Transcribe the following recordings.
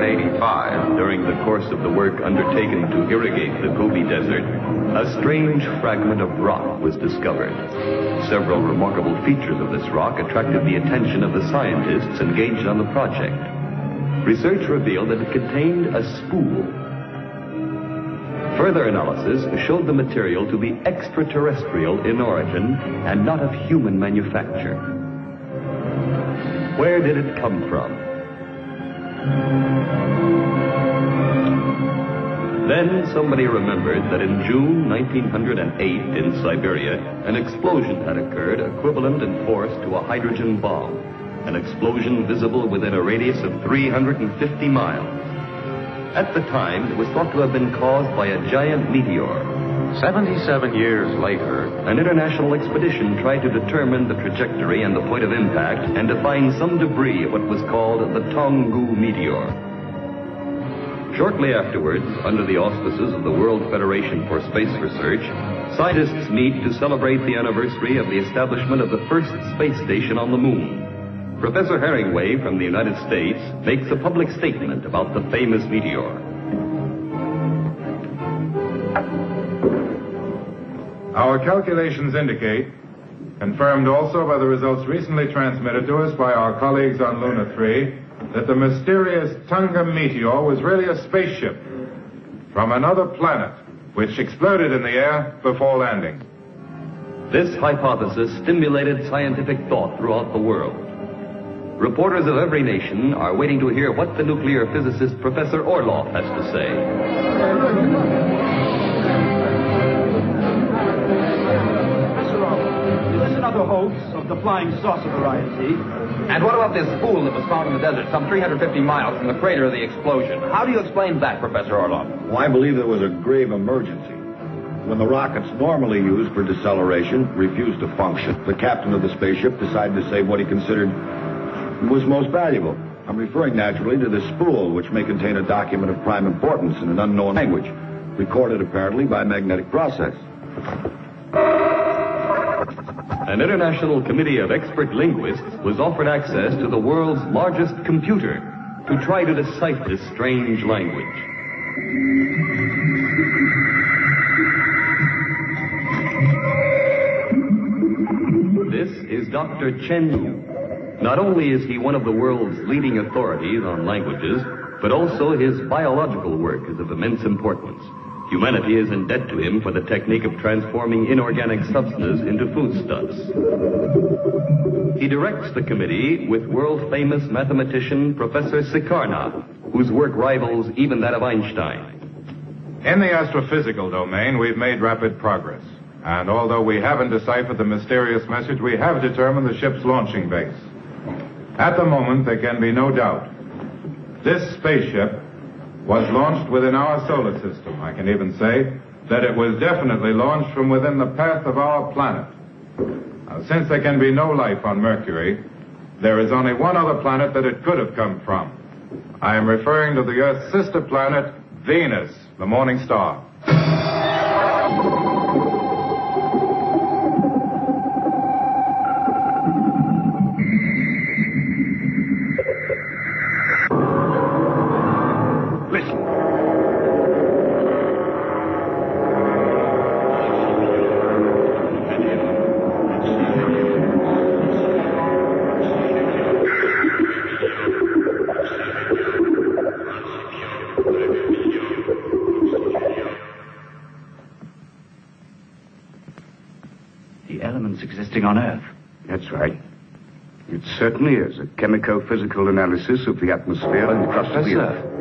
1985, during the course of the work undertaken to irrigate the Gobi Desert, a strange fragment of rock was discovered. Several remarkable features of this rock attracted the attention of the scientists engaged on the project. Research revealed that it contained a spool. Further analysis showed the material to be extraterrestrial in origin and not of human manufacture. Where did it come from? Then somebody remembered that in June 1908 in Siberia, an explosion had occurred equivalent in force to a hydrogen bomb, an explosion visible within a radius of 350 miles. At the time, it was thought to have been caused by a giant meteor. 77 years later, an international expedition tried to determine the trajectory and the point of impact and to find some debris of what was called the Tonggu meteor. Shortly afterwards, under the auspices of the World Federation for Space Research, scientists meet to celebrate the anniversary of the establishment of the first space station on the moon. Professor Herringway from the United States makes a public statement about the famous meteor. Our calculations indicate, confirmed also by the results recently transmitted to us by our colleagues on Luna 3, that the mysterious Tunga meteor was really a spaceship from another planet, which exploded in the air before landing. This hypothesis stimulated scientific thought throughout the world. Reporters of every nation are waiting to hear what the nuclear physicist Professor Orloff has to say. Professor Orloff, is this another hoax of the flying saucer variety? And what about this spool that was found in the desert some 350 miles from the crater of the explosion? How do you explain that, Professor Orloff? Well, I believe there was a grave emergency. When the rockets normally used for deceleration refused to function, the captain of the spaceship decided to save what he considered was most valuable. I'm referring naturally to this spool, which may contain a document of prime importance in an unknown language, recorded apparently by a magnetic process. An international committee of expert linguists was offered access to the world's largest computer to try to decipher this strange language. This is Dr. Chen Yu. Not only is he one of the world's leading authorities on languages, but also his biological work is of immense importance. Humanity is in debt to him for the technique of transforming inorganic substances into foodstuffs. He directs the committee with world-famous mathematician Professor Sikarna, whose work rivals even that of Einstein. In the astrophysical domain, we've made rapid progress. And although we haven't deciphered the mysterious message, we have determined the ship's launching base. At the moment, there can be no doubt. This spaceship was launched within our solar system. I can even say that it was definitely launched from within the path of our planet. Now, since there can be no life on Mercury, there is only one other planet that it could have come from. I am referring to the Earth's sister planet, Venus, the morning star. Existing on Earth. That's right. It certainly is a chemico-physical analysis of the atmosphere and the crust of the Earth.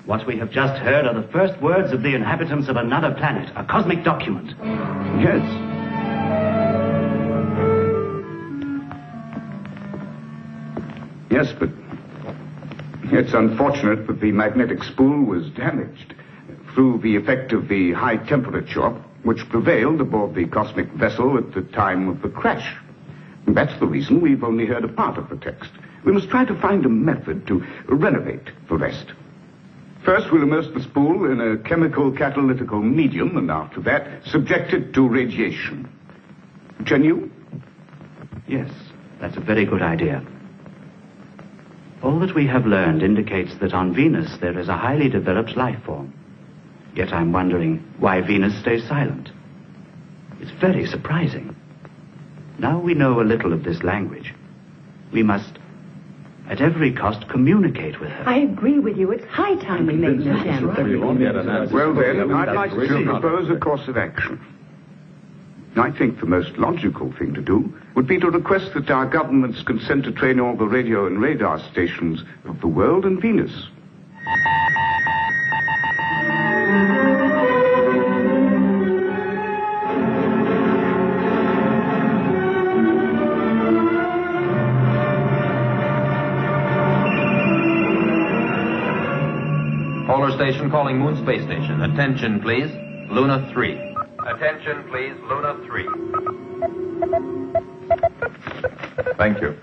What we have just heard are the first words of the inhabitants of another planet, a cosmic document. Yes. Yes, but it's unfortunate that the magnetic spool was damaged. Through the effect of the high temperature, which prevailed aboard the cosmic vessel at the time of the crash. And that's the reason we've only heard a part of the text. We must try to find a method to renovate the rest. First, we'll immerse the spool in a chemical catalytical medium, and after that, subject it to radiation. Chen-Yu? Yes, that's a very good idea. All that we have learned indicates that on Venus there is a highly developed life form. Yet I'm wondering why Venus stays silent. It's very surprising. Now we know a little of this language. We must, at every cost, communicate with her. I agree with you. It's high time we made an attempt. Well then, I'd like to propose a course of action. I think the most logical thing to do would be to request that our governments consent to train all the radio and radar stations of the world and Venus. Polar station calling Moon Space Station. Attention, please. Luna 3. Attention, please. Luna 3. Thank you.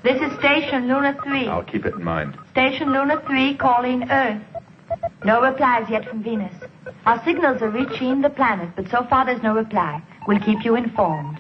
This is Station Luna 3. I'll keep it in mind. Station Luna 3 calling Earth. No replies yet from Venus. Our signals are reaching the planet, but so far there's no reply. We'll keep you informed.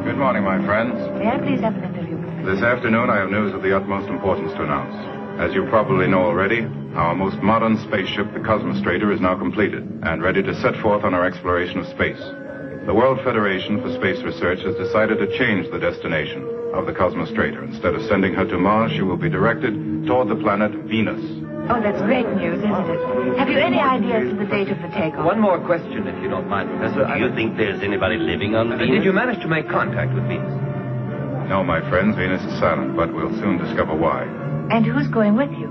Good morning, my friends. May I please have an interview, Professor? This afternoon, I have news of the utmost importance to announce. As you probably know already, our most modern spaceship, the Cosmostrator, is now completed and ready to set forth on our exploration of space. The World Federation for Space Research has decided to change the destination of the Cosmostrator. Instead of sending her to Mars, she will be directed toward the planet Venus. Oh, that's great news, isn't it? Have you any idea as to the date of the takeoff? One more question, if you don't mind, Professor. Do you think there's anybody living on Venus? Did you manage to make contact with Venus? No, my friends, Venus is silent, but we'll soon discover why. And who's going with you?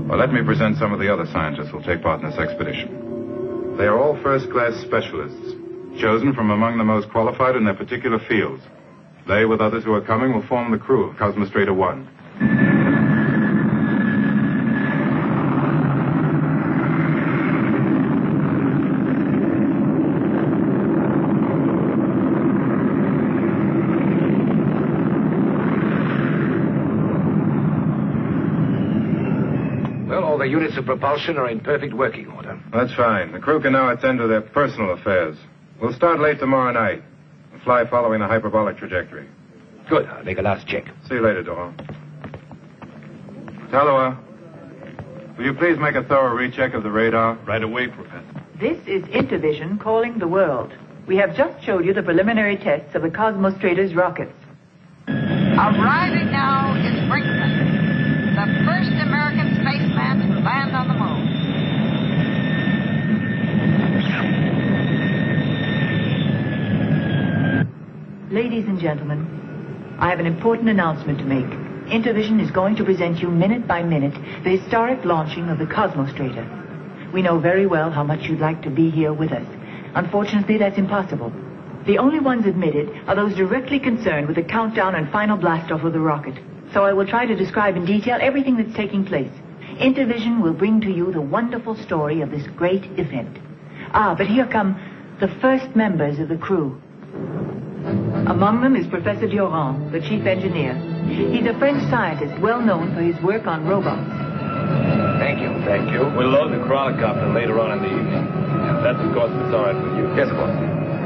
Well, let me present some of the other scientists who'll take part in this expedition. They are all first-class specialists, chosen from among the most qualified in their particular fields. They, with others who are coming, will form the crew of Cosmostrator 1. The units of propulsion are in perfect working order. That's fine. The crew can now attend to their personal affairs. We'll start late tomorrow night and fly following the hyperbolic trajectory. Good. I'll make a last check. See you later, Doran. Talua, will you please make a thorough recheck of the radar? Right away, Professor. This is Intervision calling the world. We have just showed you the preliminary tests of the Cosmostrator's rockets. Arriving now is Brinkman, the first American spaceman to land on the moon. Ladies and gentlemen, I have an important announcement to make. Intervision is going to present you minute by minute the historic launching of the Cosmostrator. We know very well how much you'd like to be here with us. Unfortunately, that's impossible. The only ones admitted are those directly concerned with the countdown and final blastoff of the rocket. So I will try to describe in detail everything that's taking place. Intervision will bring to you the wonderful story of this great event. But here come the first members of the crew. Among them is Professor Durand, the chief engineer. He's a French scientist well known for his work on robots. Thank you. Thank you. We'll load the chronocopter later on in the evening. That's, of course, it's all right with you. Yes, of course.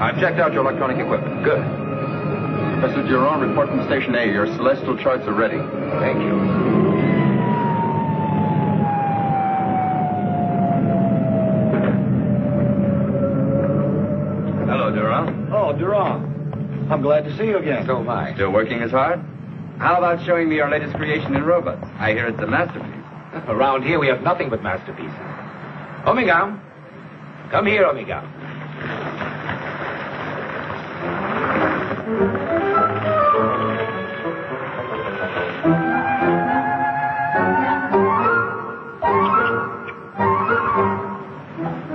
I've checked out your electronic equipment. Good. Professor Durand, report from Station A. Your celestial charts are ready. Thank you. Hello, Durand. Oh, Durand. I'm glad to see you again. So am I. Still working as hard? How about showing me your latest creation in robots? I hear it's a masterpiece. Around here, we have nothing but masterpieces. Omega. Come here, Omega.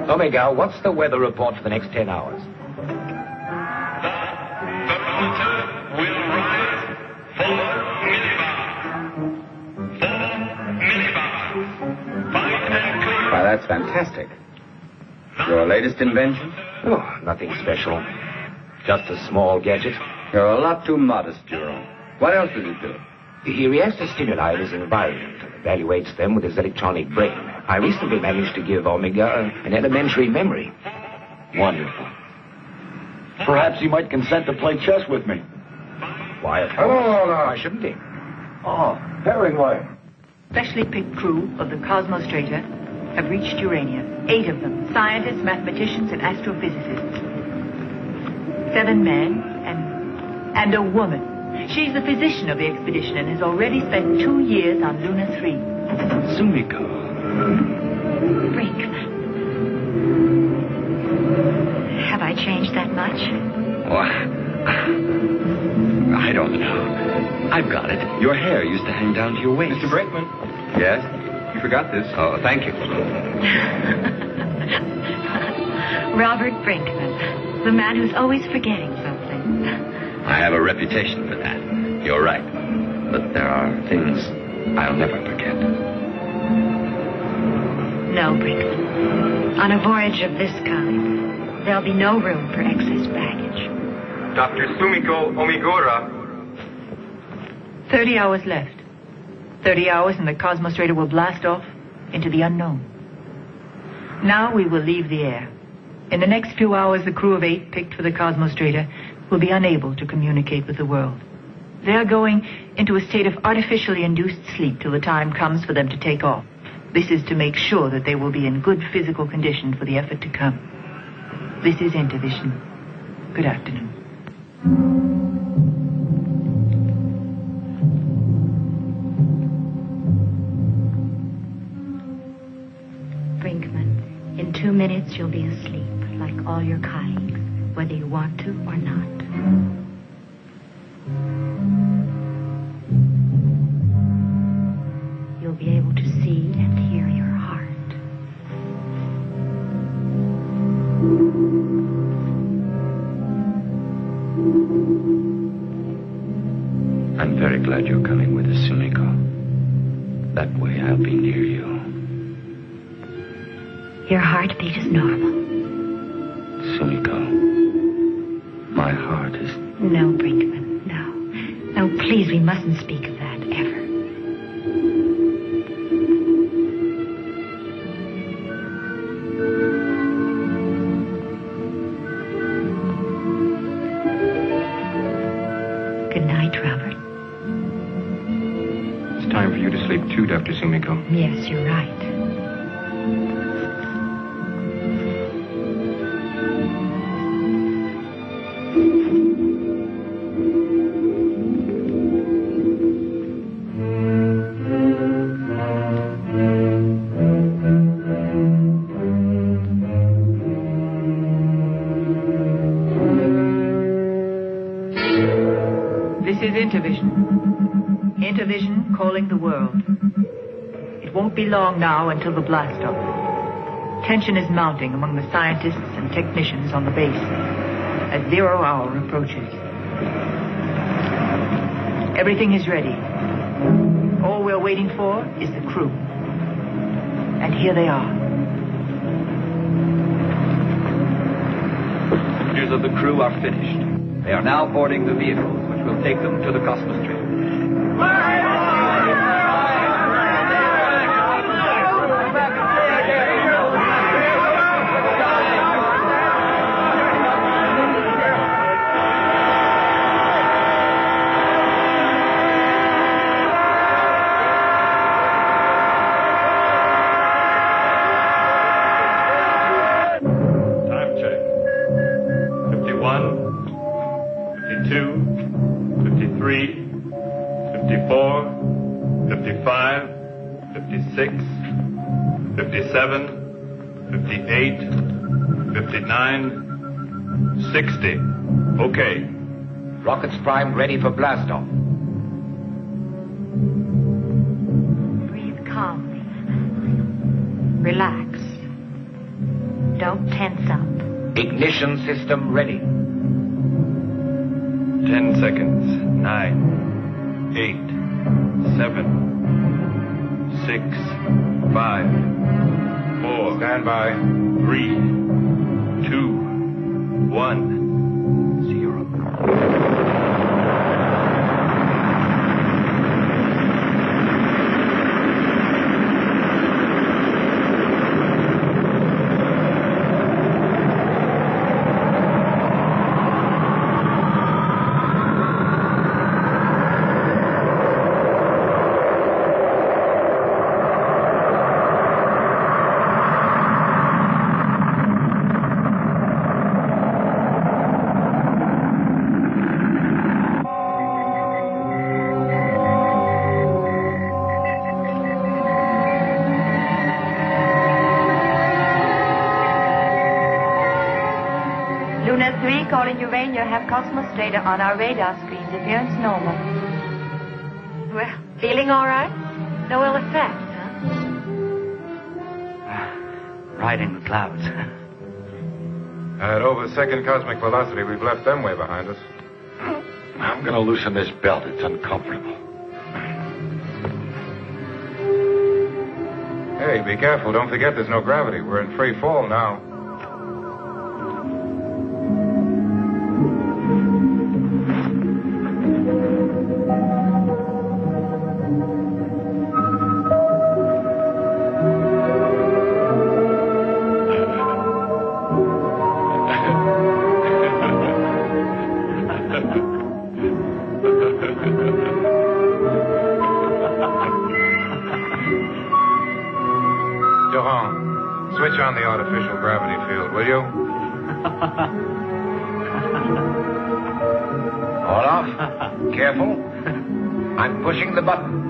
Omega, what's the weather report for the next 10 hours? The Why, that's fantastic. Your latest invention? Oh, nothing special. Just a small gadget. You're a lot too modest, Jerome. What else does it do? He reacts to stimuli in his environment and evaluates them with his electronic brain. I recently managed to give Omega an elementary memory. Wonderful. Perhaps he might consent to play chess with me. Why, of course. Hello, Why shouldn't he? Oh, Hemingway. Specially picked crew of the Cosmostrator have reached Urania. 8 of them, scientists, mathematicians, and astrophysicists. 7 men and a woman. She's the physician of the expedition and has already spent 2 years on Luna 3. Sumiko. Brinkman. Have I changed that much? I don't know. I've got it. Your hair used to hang down to your waist. Mr. Brinkman. Yes? You forgot this. Oh, thank you. Robert Brinkman, the man who's always forgetting something. I have a reputation for that. You're right. But there are things I'll never forget. No, Brinkman. On a voyage of this kind, there'll be no room for excess baggage. Dr. Sumiko Omigura. 30 hours left. 30 hours and the Cosmostrator will blast off into the unknown. Now we will leave the air. In the next few hours, the crew of 8 picked for the Cosmostrator will be unable to communicate with the world. They are going into a state of artificially induced sleep till the time comes for them to take off. This is to make sure that they will be in good physical condition for the effort to come. This is Intervision. Good afternoon. Brinkman, in 2 minutes you'll be asleep, like all your colleagues, whether you want to or not. You'll be able to see and hear your heart. I'm very glad you're coming with us, Sumiko. That way I'll be near you. Your heartbeat is normal. Sumiko, my heart is... No, Brinkman, no. No, please, we mustn't speak of that, ever. Good night, Robert. It's time for you to sleep too, Dr. Sumiko. Yes, you're right. Intervision calling the world. It won't be long now until the blast-off. Tension is mounting among the scientists and technicians on the base as 0 hour approaches. Everything is ready. All we're waiting for is the crew. And here they are. Passengers of the crew are finished. They are now boarding the vehicles, which will take them to the Cosmostrator. Time check. 51, 52, 53, 54, 55, 56, 57, 58, 59, 60. Okay. Rockets primed, ready for blastoff. Breathe calmly. Relax. Don't tense up. Ignition system ready. 10 seconds. 9, 8, 7, 6, 5, 4. Stand by. 3, 2, 1. Luna 3 calling Urania, have Cosmos data on our radar screens. Appearance normal. Well, feeling all right? No ill effects, huh? Riding the clouds. At over second cosmic velocity, we've left them way behind us. I'm going to loosen this belt. It's uncomfortable. Hey, be careful. Don't forget there's no gravity. We're in free fall now. Switch on the artificial gravity field, will you? Hold off. Careful. I'm pushing the button.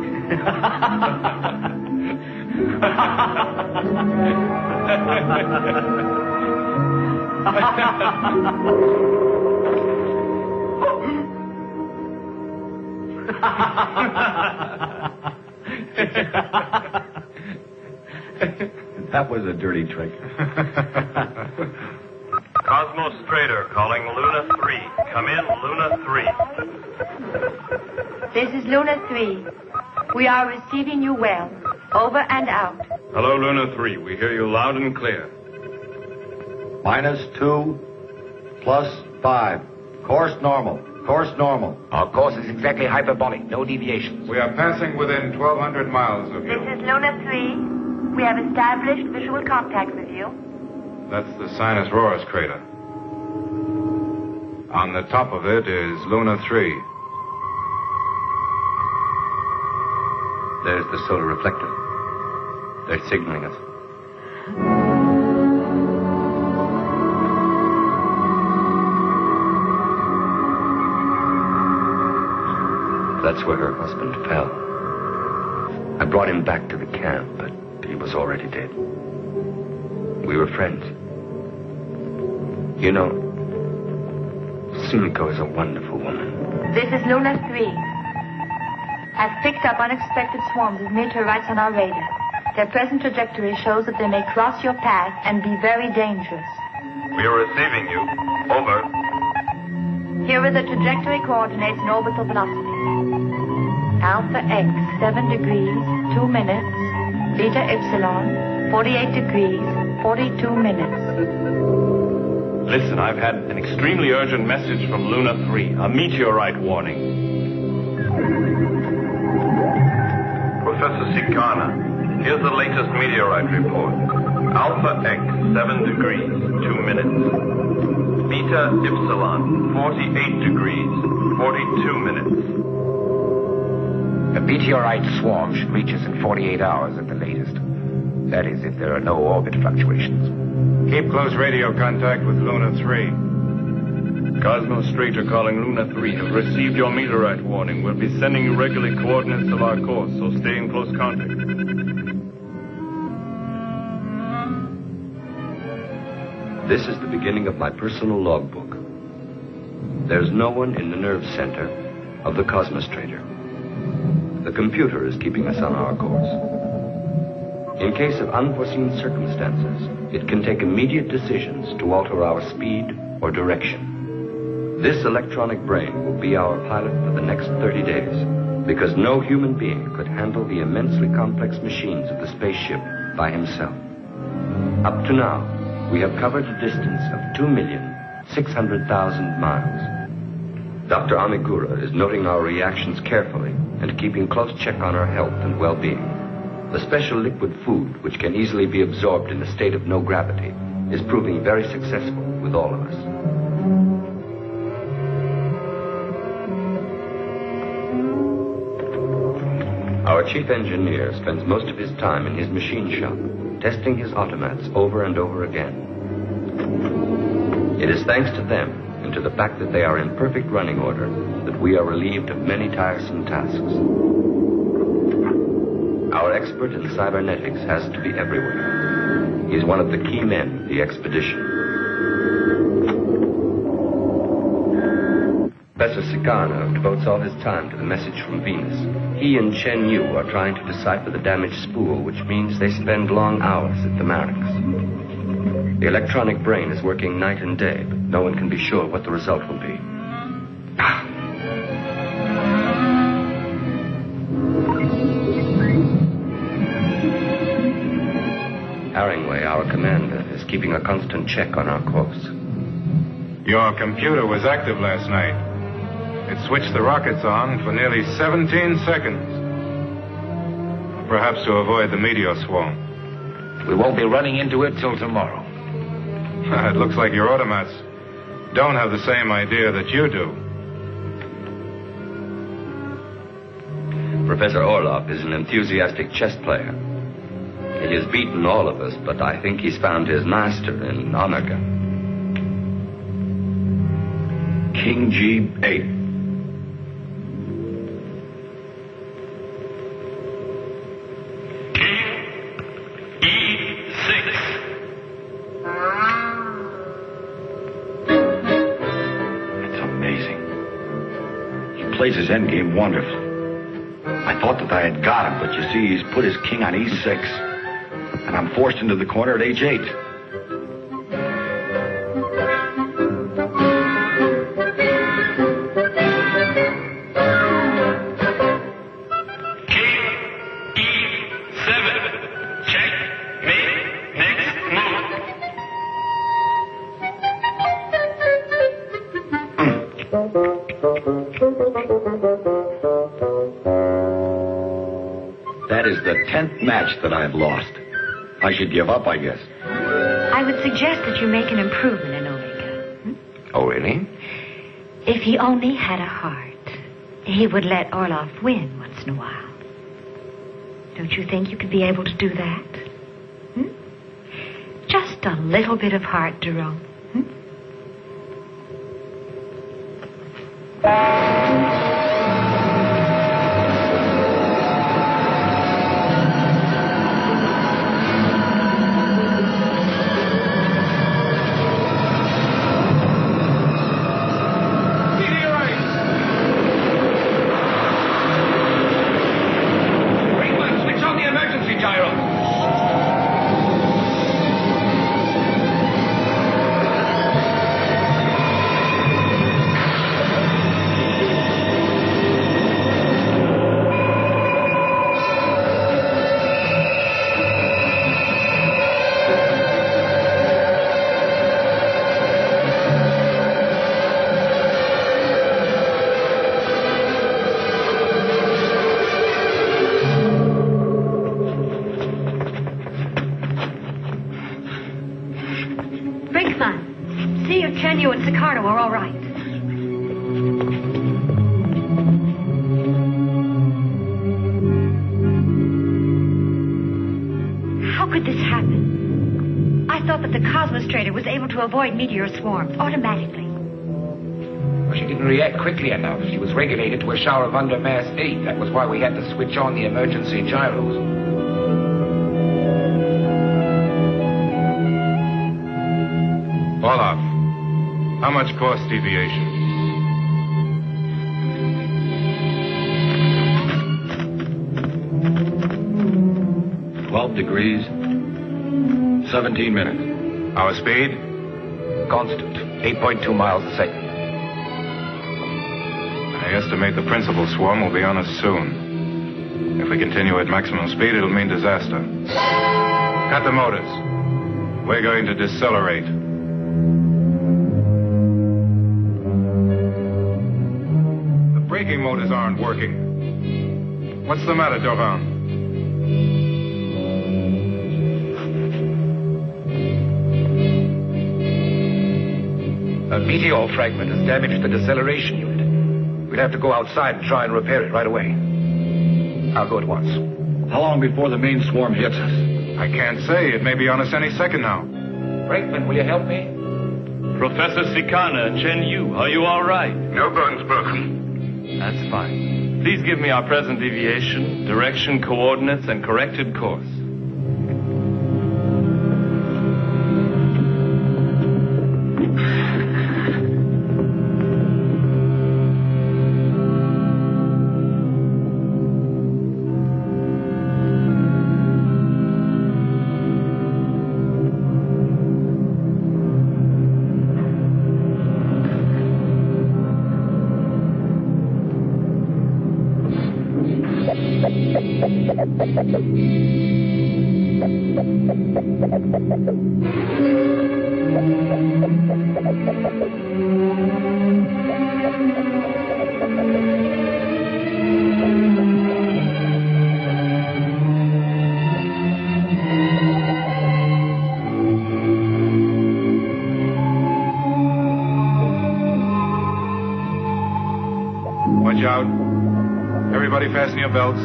That was a dirty trick. Cosmos Trader calling Luna 3. Come in, Luna 3. This is Luna 3. We are receiving you well. Over and out. Hello, Luna 3. We hear you loud and clear. -2, +5. Course normal. Course normal. Our course is exactly hyperbolic. No deviations. We are passing within 1,200 miles of you. This is Luna 3. We have established visual contact with you. That's the Sinus Roris crater. On the top of it is Luna 3. There's the solar reflector. They're signaling us. That's where her husband fell. I brought him back to the camp, but he was already dead. We were friends. You know, Sumiko is a wonderful woman. This is Luna 3. I've picked up unexpected swarms of meteorites on our radar. Their present trajectory shows that they may cross your path and be very dangerous. We are receiving you. Over. Here are the trajectory coordinates and orbital velocity. Alpha X, 7 degrees, 2 minutes. Beta Epsilon, 48 degrees, 42 minutes. Listen, I've had an extremely urgent message from Luna 3. A meteorite warning. Professor Sikana, here's the latest meteorite report. Alpha X, 7 degrees, 2 minutes. Beta Epsilon, 48 degrees, 42 minutes. The meteorite swarm should reach us in 48 hours at the latest. That is, if there are no orbit fluctuations. Keep close radio contact with Luna 3. Cosmos Stranger calling Luna 3. Have received your meteorite warning. We'll be sending you regularly coordinates of our course, so stay in close contact. This is the beginning of my personal logbook. There's no one in the nerve center of the Cosmos Trader. The computer is keeping us on our course. In case of unforeseen circumstances, it can take immediate decisions to alter our speed or direction. This electronic brain will be our pilot for the next 30 days. because no human being could handle the immensely complex machines of the spaceship by himself. Up to now, we have covered a distance of 2,600,000 miles. Dr. Amigura is noting our reactions carefully and keeping close check on our health and well-being. The special liquid food, which can easily be absorbed in a state of no gravity, is proving very successful with all of us. Our chief engineer spends most of his time in his machine shop, testing his automats over and over again. It is thanks to them and to the fact that they are in perfect running order that we are relieved of many tiresome tasks. Our expert in cybernetics has to be everywhere. He is one of the key men of the expedition. Professor Sikarno devotes all his time to the message from Venus. He and Chen Yu are trying to decipher the damaged spool, which means they spend long hours at the barracks. The electronic brain is working night and day, but no one can be sure what the result will be. Haringway, our commander, is keeping a constant check on our course. Your computer was active last night. It switched the rockets on for nearly 17 seconds. Perhaps to avoid the meteor swarm. We won't be running into it till tomorrow. It looks like your automats don't have the same idea that you do. Professor Orloff is an enthusiastic chess player. He has beaten all of us, but I think he's found his master in Omega. King G8. Plays his endgame wonderfully. I thought that I had got him, but you see, he's put his king on E6. And I'm forced into the corner at H8. King E7. Check. Make next move. That is the 10th match that I've lost. I should give up, I guess. I would suggest that you make an improvement in Omega. Oh, really? If he only had a heart, he would let Orloff win once in a while. Don't you think you could be able to do that? Just a little bit of heart, Jerome. See if Chen Yu and Sikarno are all right. How could this happen? I thought that the Cosmostrator was able to avoid meteor swarms automatically. Well, she didn't react quickly enough. She was regulated to a shower of undermass 8. That was why we had to switch on the emergency gyros. Orloff, how much course deviation? degrees, 17 minutes. Our speed? Constant, 8.2 miles a second. I estimate the principal swarm will be on us soon. If we continue at maximum speed, it'll mean disaster. Cut the motors. We're going to decelerate. The braking motors aren't working. What's the matter, Doran? A meteor fragment has damaged the deceleration unit. We'll have to go outside and try and repair it right away. I'll go at once. How long before the main swarm hits us? I can't say. It may be on us any second now. Brakeman, will you help me? Professor Sikana and Chen Yu, are you all right? No bones broken. That's fine. Please give me our present deviation, direction, coordinates, and corrected course. Watch out. Everybody fasten your belts.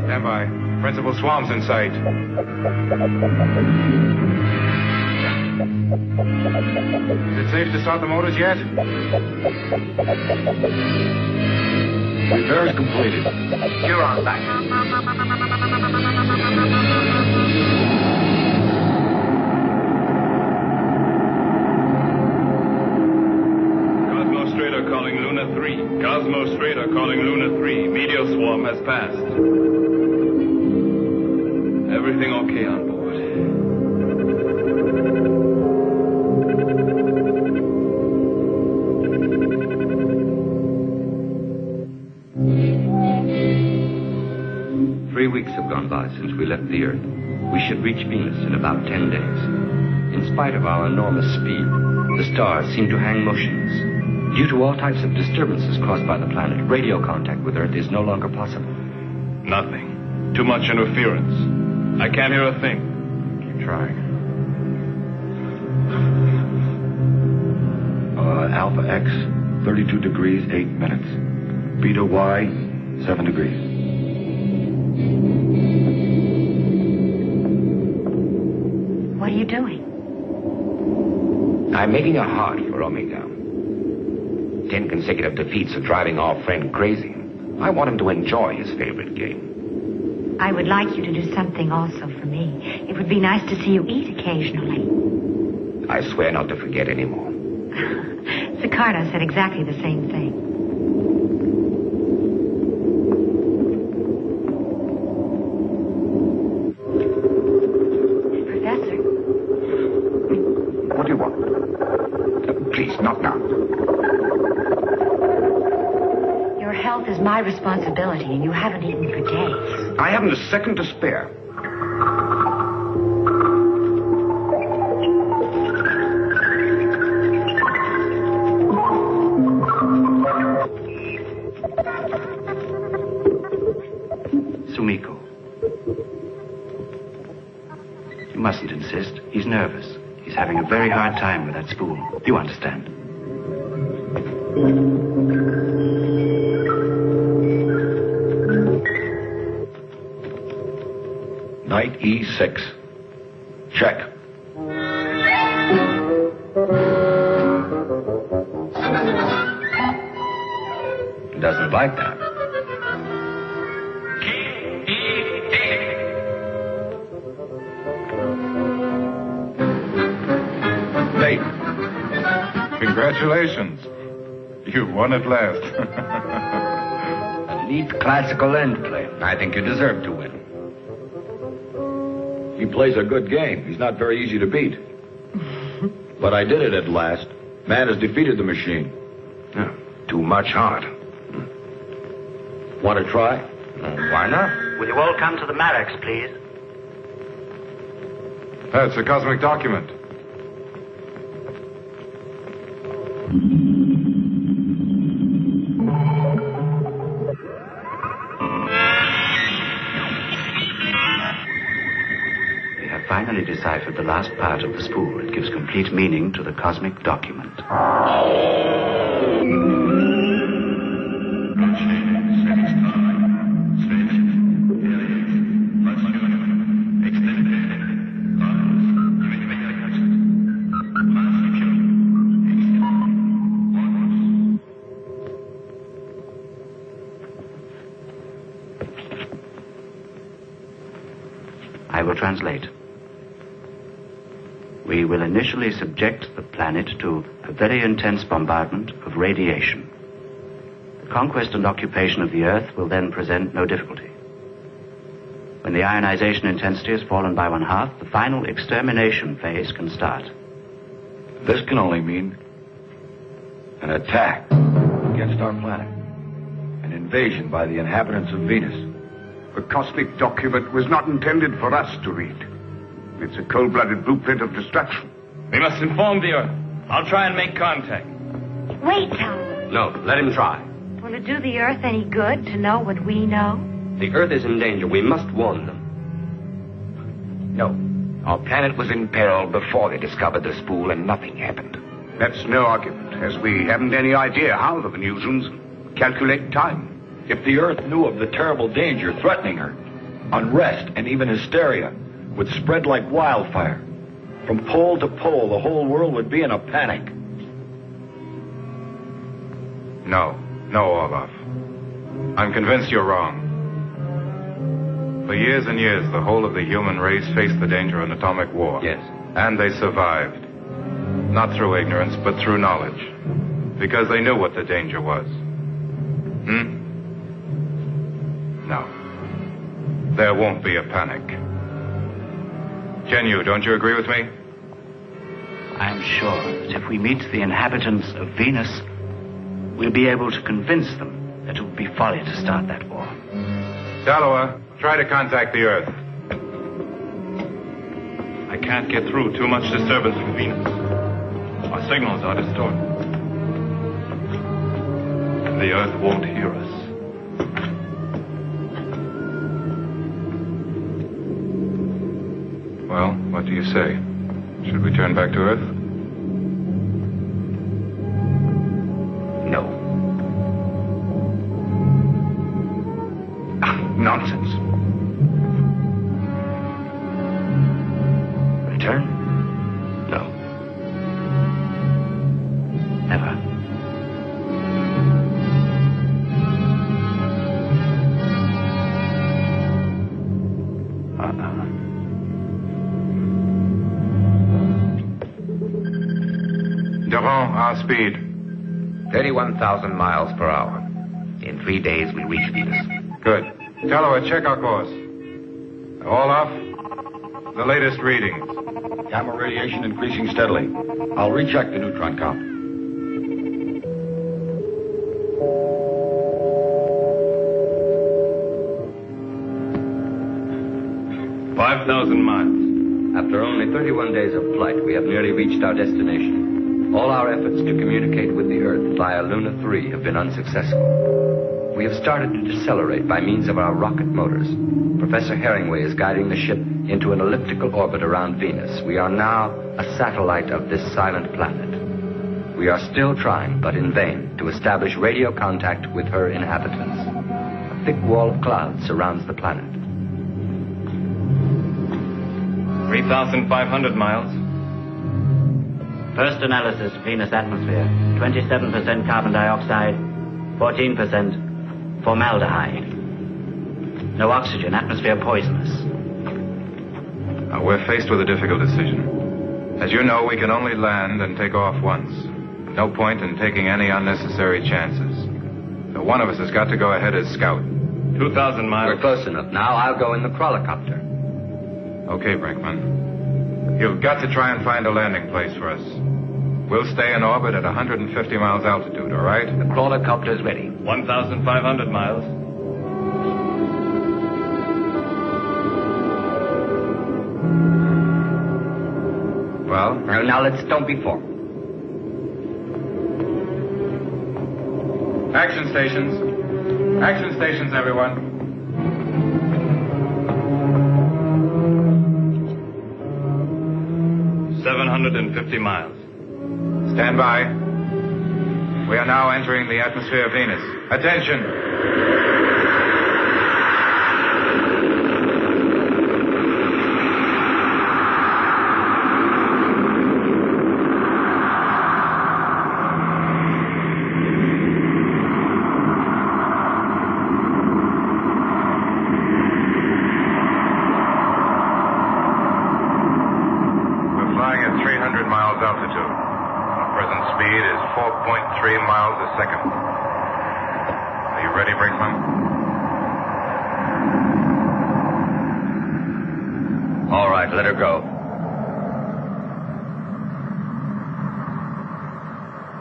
Stand by. Principal swarm's in sight. Is it safe to start the motors yet? Repairs completed. You're on back. Cosmos Strader calling Luna 3. Cosmos Strader calling Luna 3. Meteor swarm has passed. Everything okay on board? Weeks have gone by since we left the Earth. We should reach Venus in about 10 days. In spite of our enormous speed, the stars seem to hang motionless. Due to all types of disturbances caused by the planet, radio contact with Earth is no longer possible. Nothing. Too much interference. I can't hear a thing. Keep trying. Alpha X, 32 degrees, 8 minutes. Beta Y, 7 degrees. What are you doing? I'm making a heart for Omega. 10 consecutive defeats are driving our friend crazy. I want him to enjoy his favorite game. I would like you to do something also for me. It would be nice to see you eat occasionally. I swear not to forget anymore. Sicardo said exactly the same thing. What do you want? Please, not now. Your health is my responsibility, and you haven't eaten for days. I haven't a second to spare. Sumiko. You mustn't insist. He's nervous. He's having a very hard time with that spool. You understand? Night E6. Check. He doesn't like that. Nate. Congratulations. You won at last. A neat classical end play. I think you deserve to win. He plays a good game. He's not very easy to beat. But I did it at last. Man has defeated the machine. Too much heart. Want to try? Why not? Will you all come to the barracks, please? That's a cosmic document. We have finally deciphered the last part of the spool. It gives complete meaning to the cosmic document. I will translate. We will initially subject the planet to a very intense bombardment of radiation. The conquest and occupation of the Earth will then present no difficulty. When the ionization intensity has fallen by 1/2, the final extermination phase can start. This can only mean an attack against our planet. An invasion by the inhabitants of Venus. The cosmic document was not intended for us to read. It's a cold-blooded blueprint of destruction. We must inform the Earth. I'll try and make contact. Wait, Tom. No, let him try. Will it do the Earth any good to know what we know? The Earth is in danger. We must warn them. No. Our planet was in peril before they discovered the spool, and nothing happened. That's no argument, as we haven't any idea how the Venusians calculate time. If the Earth knew of the terrible danger threatening her, unrest and even hysteria would spread like wildfire. From pole to pole, the whole world would be in a panic. No, Olaf. I'm convinced you're wrong. For years and years, the whole of the human race faced the danger of an atomic war. Yes. And they survived. Not through ignorance, but through knowledge. Because they knew what the danger was. No. There won't be a panic. Chen Yu, don't you agree with me? I'm sure that if we meet the inhabitants of Venus, we'll be able to convince them that it would be folly to start that war. Tallowa, try to contact the Earth. I can't get through. Too much disturbance from Venus. Our signals are distorted. The Earth won't hear us. Well, what do you say? Should we turn back to Earth? No. Nonsense. Return? No. Never. Durand, our speed. 31,000 miles per hour. In 3 days, we reach Venus. Good. Tallowa, check our course. Olaf, the latest readings. Gamma radiation increasing steadily. I'll recheck the neutron count. 5,000 miles. After only 31 days of flight, we have nearly reached our destination. All our efforts to communicate with the Earth via Luna 3 have been unsuccessful. We have started to decelerate by means of our rocket motors. Professor Herringway is guiding the ship into an elliptical orbit around Venus. We are now a satellite of this silent planet. We are still trying, but in vain, to establish radio contact with her inhabitants. A thick wall of clouds surrounds the planet. 3,500 miles. First analysis, Venus atmosphere. 27% carbon dioxide, 14% formaldehyde. No oxygen, atmosphere poisonous. Now, we're faced with a difficult decision. As you know, we can only land and take off once. No point in taking any unnecessary chances. So one of us has got to go ahead as scout. 2,000 miles. We're close enough. Now I'll go in the crawlercopter. Okay, Brinkman. You've got to try and find a landing place for us. We'll stay in orbit at 150 miles altitude, all right? The crawler-copter's ready. 1,500 miles. Well? Now let's don't be formal. Action stations. Action stations, everyone. $750 miles. Stand by. We are now entering the atmosphere of Venus. Attention. We're flying at 300 miles altitude. Our present speed is 4.3 miles a second. Are you ready, Brinkman? All right, let her go.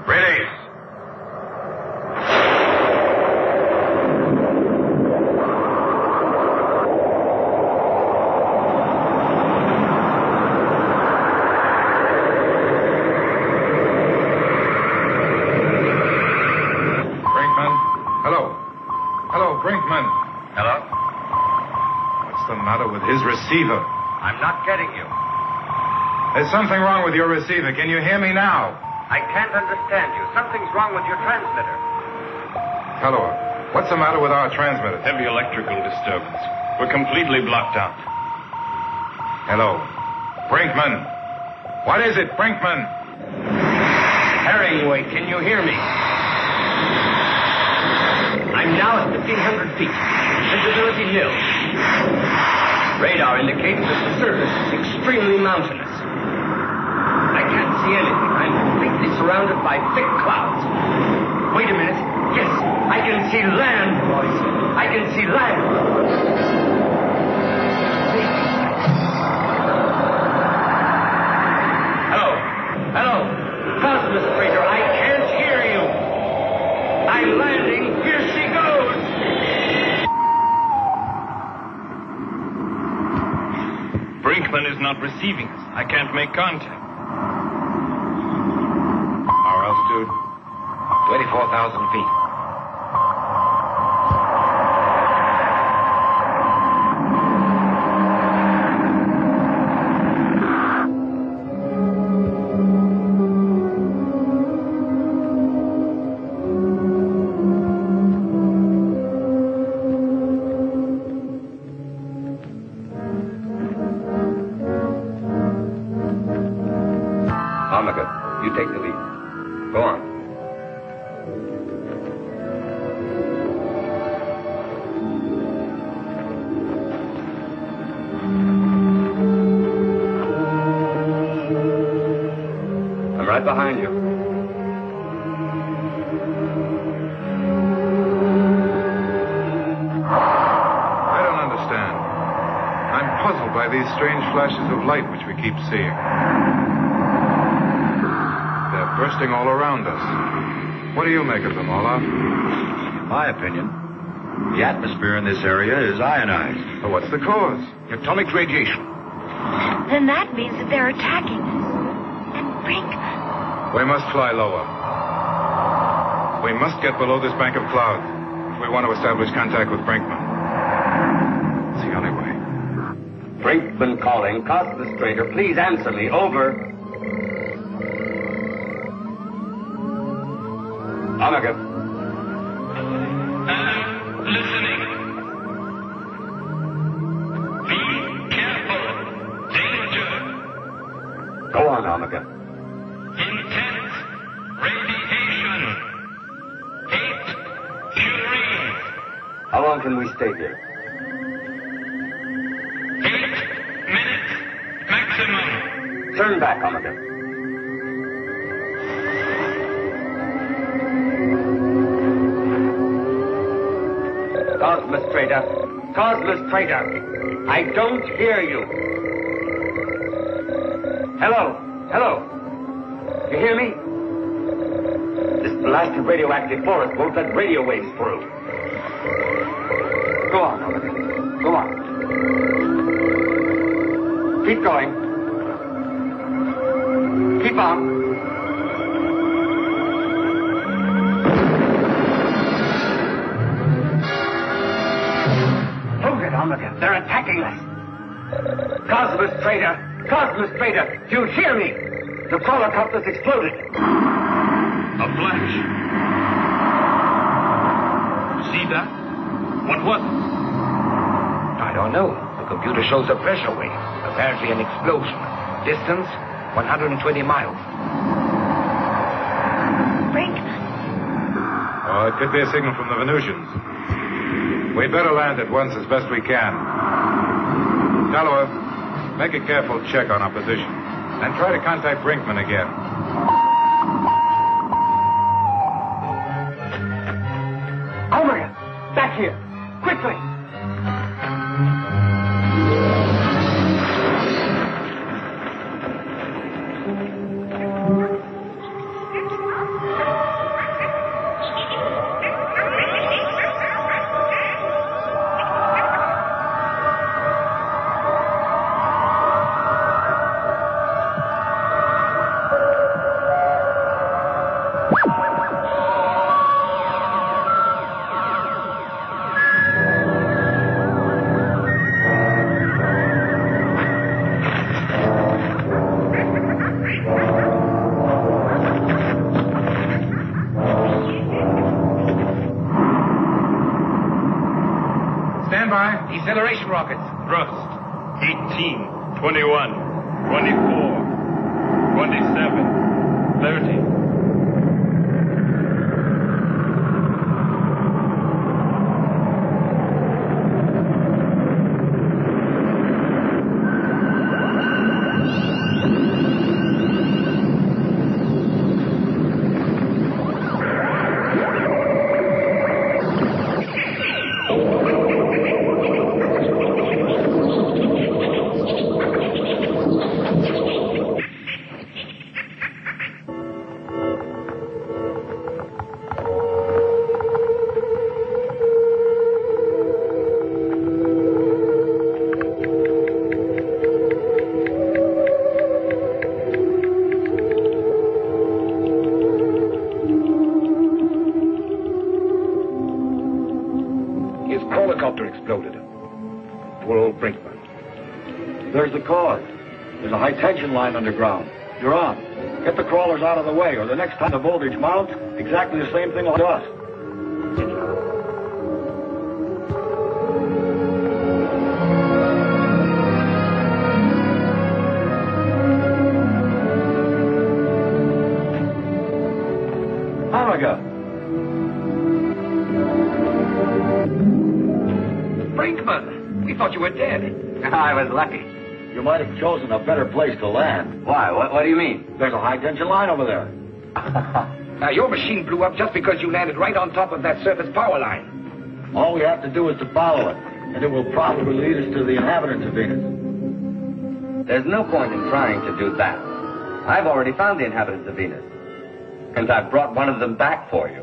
Release. Brinkman? Hello? Hello, Brinkman. Hello? What's the matter with his receiver? I'm not getting you. There's something wrong with your receiver. Can you hear me now? I can't understand you. Something's wrong with your transmitter. Hello. What's the matter with our transmitter? Heavy electrical disturbance. We're completely blocked out. Hello. Brinkman. What is it, Brinkman? Herringway, can you hear me? I'm now at 1,500 feet. Visibility nil. Radar indicates that the surface is extremely mountainous. I can't see anything. I'm completely surrounded by thick clouds. Wait a minute. Yes, I can see land, boys. I can see land. Hello. Hello. Cosmos Freighter, I can't hear you. I'm landing. Here she goes. Brinkman is not receiving us. I can't make contact. Our altitude? 24,000 feet. Omega, you take the lead. Go on. I'm right behind you. I don't understand. I'm puzzled by these strange flashes of light which we keep seeing. They're bursting all around us. What do you make of them, Olaf? In my opinion, the atmosphere in this area is ionized. Well, what's the cause? Atomic radiation. Then that means that they're attacking us. And Brinkman. We must fly lower. We must get below this bank of clouds if we want to establish contact with Brinkman. It's the only way. Brinkman calling. Cosmos Freighter, please answer me. Over. Omega. Listening. Be careful. Danger. Go on, Omega. Intense radiation. 8 purines. How long can we stay here? 8 minutes maximum. Turn back, Omega. Cosmos Freighter. Cosmos Freighter. I don't hear you. Hello? Hello? You hear me? This blasted radioactive forest won't let radio waves through. Go on, Oliver. Go on. Keep going. Keep on. Hold it, Omega. They're attacking us. Cosmos Trader! Cosmos Trader! Do you hear me? The crawler-copter's exploded. A flash. See that? What was it? I don't know. The computer shows a pressure wave. Apparently an explosion. Distance, 120 miles. Brinkman. Oh, it could be a signal from the Venusians. We'd better land at once as best we can. Tallow, make a careful check on our position. And try to contact Brinkman again. Omega! Back here! Quickly! Deceleration rockets. Thrust. 18, 21, 24, 27, 30. Exploded. Poor old Brinkman. There's the cause. There's a high-tension line underground. You're on. Get the crawlers out of the way, or the next time the voltage mounts, exactly the same thing will do us. Omega! Brinkman! We thought you were dead. I was lucky. You might have chosen a better place to land. Why? What do you mean? There's a high-tension line over there. Now, your machine blew up just because you landed right on top of that surface power line. All we have to do is to follow it, and it will probably lead us to the inhabitants of Venus. There's no point in trying to do that. I've already found the inhabitants of Venus. And I've brought one of them back for you.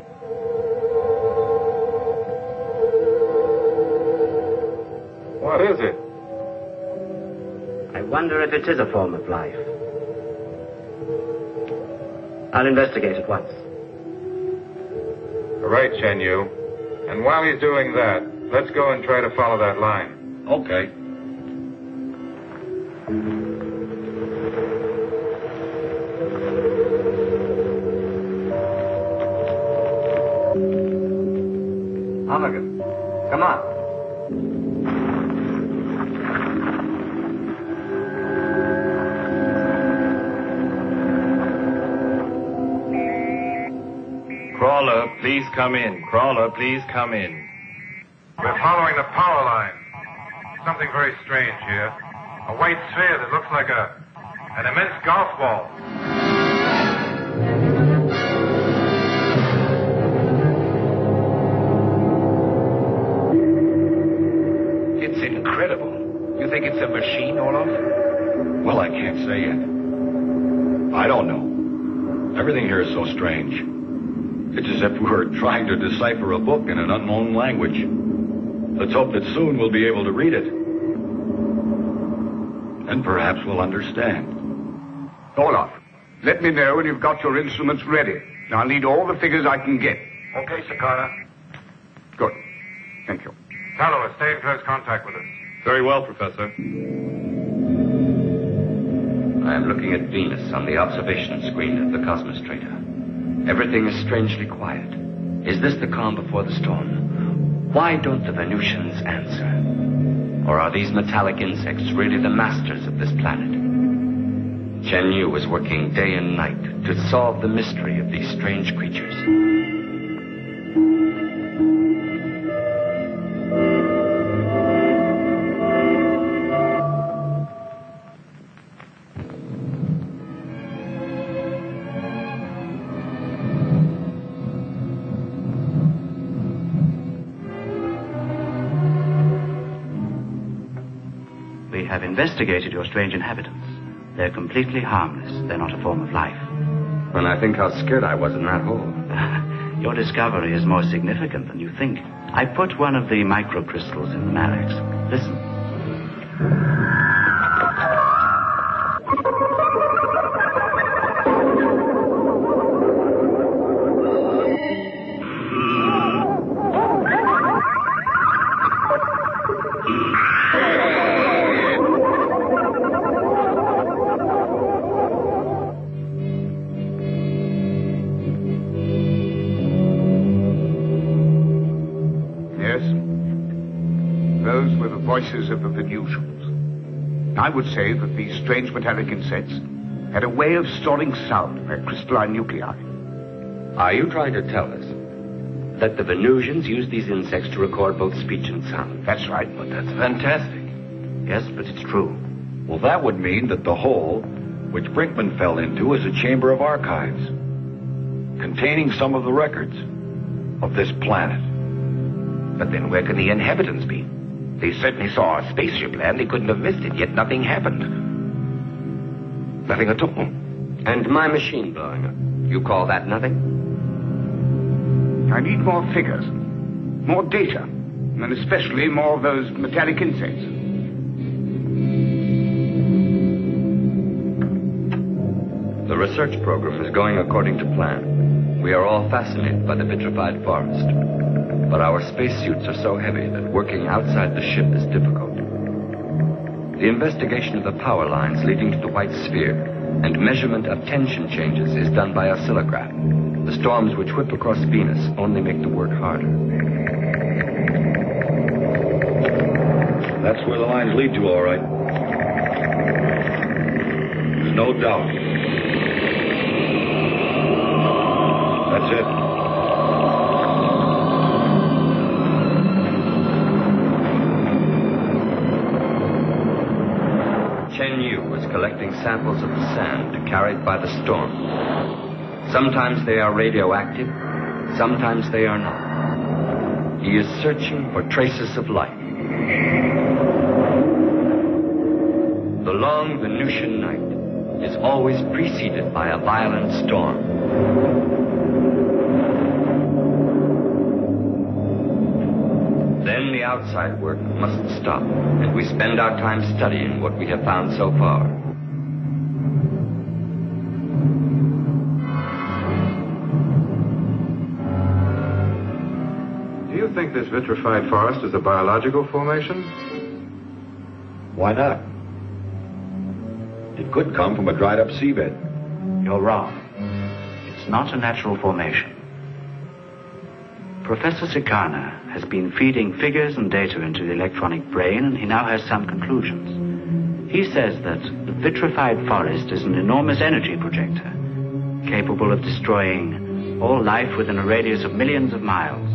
What is it? I wonder if it is a form of life. I'll investigate at once. All right, Chen Yu. And while he's doing that, let's go and try to follow that line. Okay. Omega, come on. Crawler, please come in. Crawler, please come in. We're following the power line. Something very strange here. A white sphere that looks like an immense golf ball. It's incredible. You think it's a machine, Olaf? Well, I can't say yet. I don't know. Everything here is so strange. It's as if we were trying to decipher a book in an unknown language. Let's hope that soon we'll be able to read it. And perhaps we'll understand. Olaf, let me know when you've got your instruments ready. I'll need all the figures I can get. Okay, Sakana. Good. Thank you. Tallow, stay in close contact with us. Very well, Professor. I am looking at Venus on the observation screen of the Cosmostrator. Everything is strangely quiet. Is this the calm before the storm? Why don't the Venusians answer? Or are these metallic insects really the masters of this planet? Chen Yu is working day and night to solve the mystery of these strange creatures. We have investigated your strange inhabitants. They're completely harmless. They're not a form of life. When I think how scared I was in that hole. Your discovery is more significant than you think. I put one of the microcrystals in the Marex. Listen. Voices of the Venusians. I would say that these strange metallic insects had a way of storing sound in their crystalline nuclei. Are you trying to tell us that the Venusians used these insects to record both speech and sound? That's right. But that's fantastic. Yes, but it's true. Well, that would mean that the hole which Brinkman fell into is a chamber of archives containing some of the records of this planet. But then where can the inhabitants be? They certainly saw a spaceship land. They couldn't have missed it, yet nothing happened. Nothing at all. And my machine blowing up. You call that nothing? I need more figures, more data, and especially more of those metallic insects. The research program is going according to plan. We are all fascinated by the vitrified forest. But our spacesuits are so heavy that working outside the ship is difficult. The investigation of the power lines leading to the white sphere and measurement of tension changes is done by oscillograph. The storms which whip across Venus only make the work harder. That's where the lines lead to, all right. There's no doubt. That's it. Chen Yu was collecting samples of the sand carried by the storm. Sometimes they are radioactive, sometimes they are not. He is searching for traces of life. The long Venusian night is always preceded by a violent storm. Then the outside work must stop, and we spend our time studying what we have found so far. Do you think this vitrified forest is a biological formation? Why not? It could come from a dried up seabed. You're wrong. It's not a natural formation. Professor Sikana has been feeding figures and data into the electronic brain, and he now has some conclusions. He says that the vitrified forest is an enormous energy projector, capable of destroying all life within a radius of millions of miles.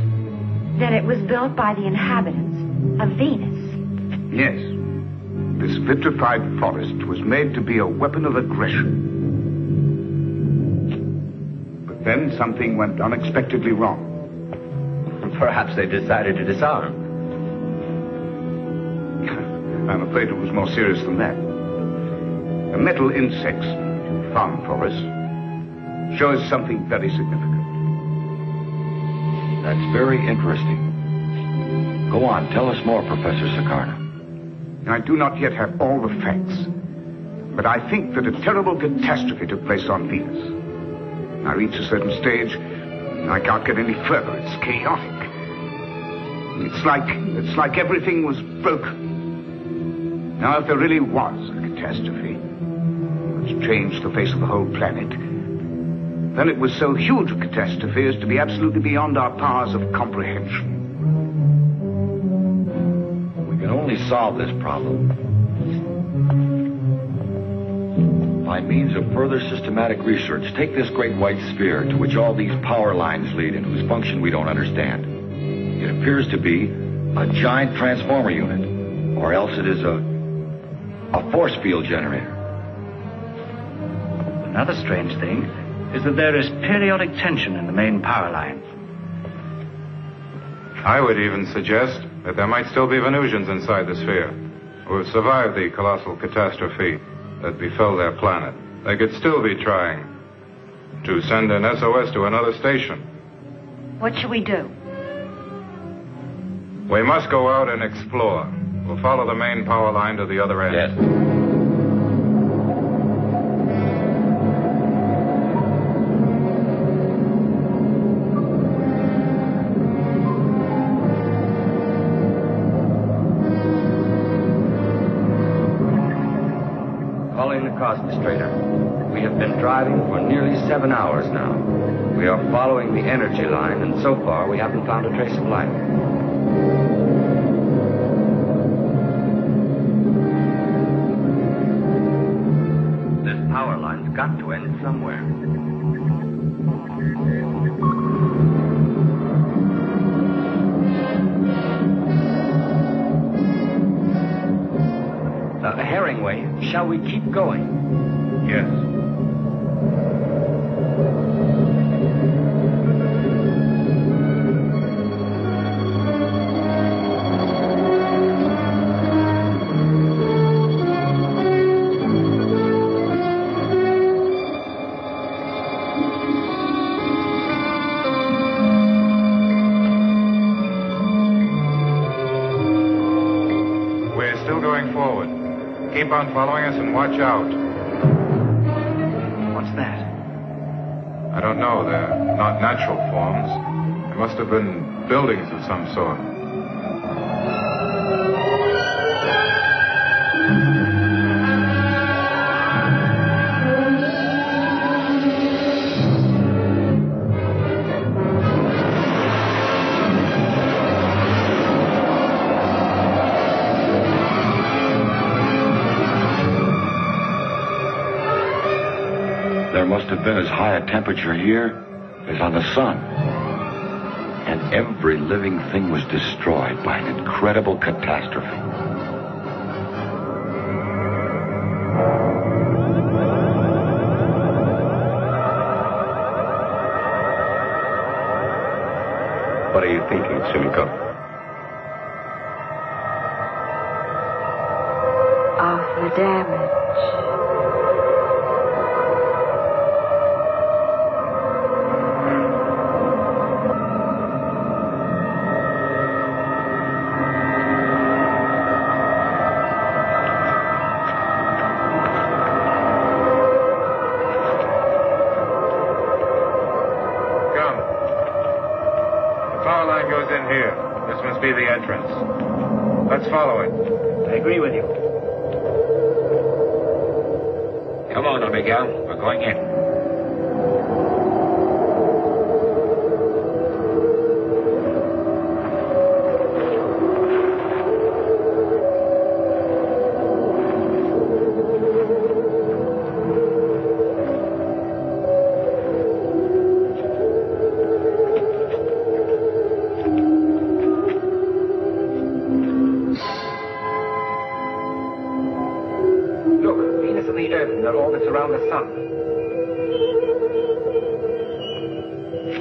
Then it was built by the inhabitants of Venus. Yes. This vitrified forest was made to be a weapon of aggression. But then something went unexpectedly wrong. Perhaps they decided to disarm. I'm afraid it was more serious than that. The metal insects you found for us shows something very significant. That's very interesting. Go on, tell us more, Professor Sukarno. I do not yet have all the facts, but I think that a terrible catastrophe took place on Venus. I reach a certain stage, I can't get any further. It's chaotic. It's like everything was broken. Now, if there really was a catastrophe which changed the face of the whole planet, then it was so huge a catastrophe as to be absolutely beyond our powers of comprehension. We can only solve this problem by means of further systematic research. Take this great white sphere to which all these power lines lead and whose function we don't understand. It appears to be a giant transformer unit, or else it is a force field generator. Another strange thing is that there is periodic tension in the main power lines. I would even suggest that there might still be Venusians inside the sphere who have survived the colossal catastrophe that befell their planet. They could still be trying to send an SOS to another station. What should we do? We must go out and explore. We'll follow the main power line to the other end. Yes. Calling the Cosmostrator. We have been driving for nearly 7 hours now. We are following the energy line, and so far we haven't found a trace of life. This power line's got to end somewhere. Herringway, shall we keep going? Yes. We're still going forward. Keep on following us and watch out. What's that? I don't know. They're not natural forms. They must have been buildings of some sort. There must have been as high a temperature here as on the sun. And every living thing was destroyed by an incredible catastrophe. What are you thinking, Simiko? Of the damage. Be the entrance. Let's follow it. I agree with you. Come on, Miguel. We're going in. Around the sun.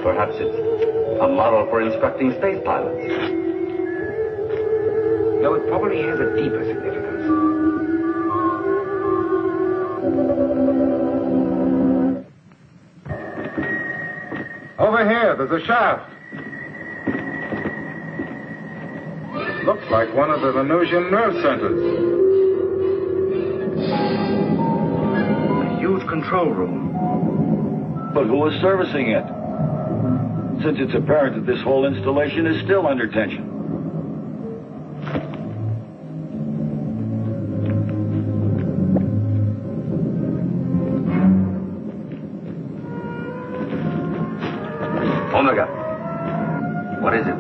Perhaps it's a model for instructing space pilots. No, it probably has a deeper significance. Over here, there's a shaft. Looks like one of the Venusian nerve centers. A huge control room. But who is servicing it? Since it's apparent that this whole installation is still under tension. Omega. What is it?